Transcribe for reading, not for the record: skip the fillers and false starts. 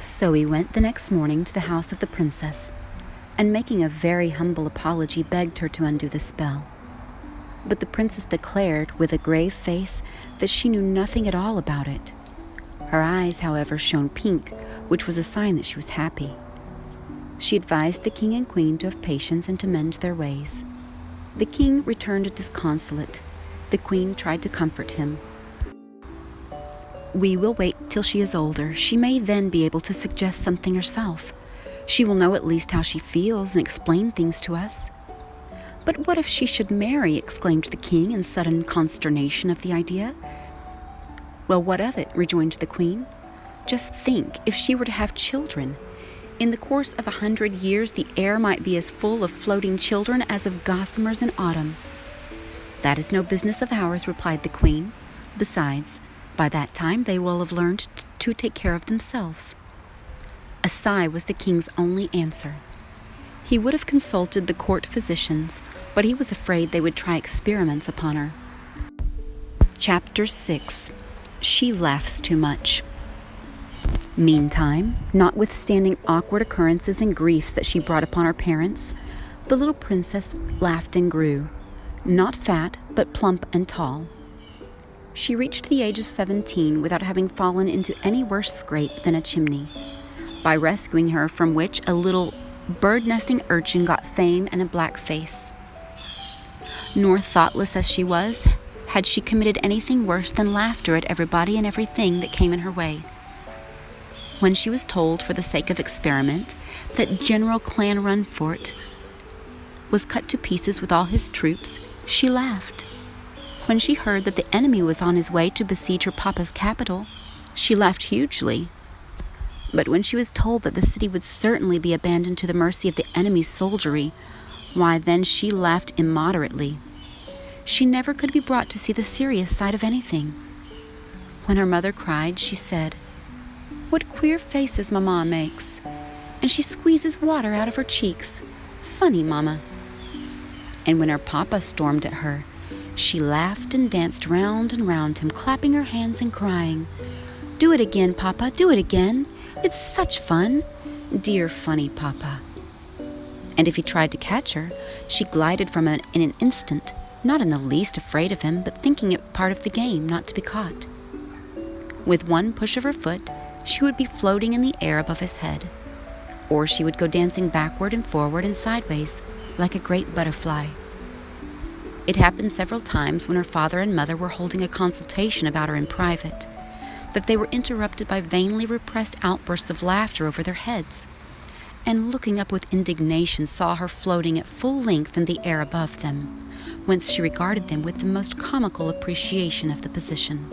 So he went the next morning to the house of the princess, and making a very humble apology, begged her to undo the spell. But the princess declared, with a grave face, that she knew nothing at all about it. Her eyes, however, shone pink, which was a sign that she was happy. She advised the king and queen to have patience and to mend their ways. The king returned disconsolate. The queen tried to comfort him. "We will wait till she is older. She may then be able to suggest something herself. She will know at least how she feels and explain things to us." "But what if she should marry?" exclaimed the king in sudden consternation of the idea. "Well, what of it?" rejoined the queen. "Just think, if she were to have children. In the course of 100 years, the air might be as full of floating children as of gossamers in autumn." "That is no business of ours," replied the queen. "Besides, by that time they will have learned to take care of themselves." A sigh was the king's only answer. He would have consulted the court physicians, but he was afraid they would try experiments upon her. Chapter 6. She Laughs Too Much. Meantime, notwithstanding awkward occurrences and griefs that she brought upon her parents, the little princess laughed and grew, not fat, but plump and tall. She reached the age of 17 without having fallen into any worse scrape than a chimney, by rescuing her from which a little bird-nesting urchin got fame and a black face. Nor, thoughtless as she was, had she committed anything worse than laughter at everybody and everything that came in her way. When she was told, for the sake of experiment, that General Clanrunfort was cut to pieces with all his troops, she laughed. When she heard that the enemy was on his way to besiege her papa's capital, she laughed hugely. But when she was told that the city would certainly be abandoned to the mercy of the enemy's soldiery, why then she laughed immoderately. She never could be brought to see the serious side of anything. When her mother cried, she said, "What queer faces Mamma makes! And she squeezes water out of her cheeks. Funny, Mamma." And when her papa stormed at her, she laughed and danced round and round him, clapping her hands and crying, "Do it again, Papa, do it again. It's such fun. Dear funny Papa." And if he tried to catch her, she glided from him in an instant, not in the least afraid of him, but thinking it part of the game not to be caught. With one push of her foot, she would be floating in the air above his head, or she would go dancing backward and forward and sideways, like a great butterfly. It happened several times when her father and mother were holding a consultation about her in private, that they were interrupted by vainly repressed outbursts of laughter over their heads, and looking up with indignation saw her floating at full length in the air above them, whence she regarded them with the most comical appreciation of the position.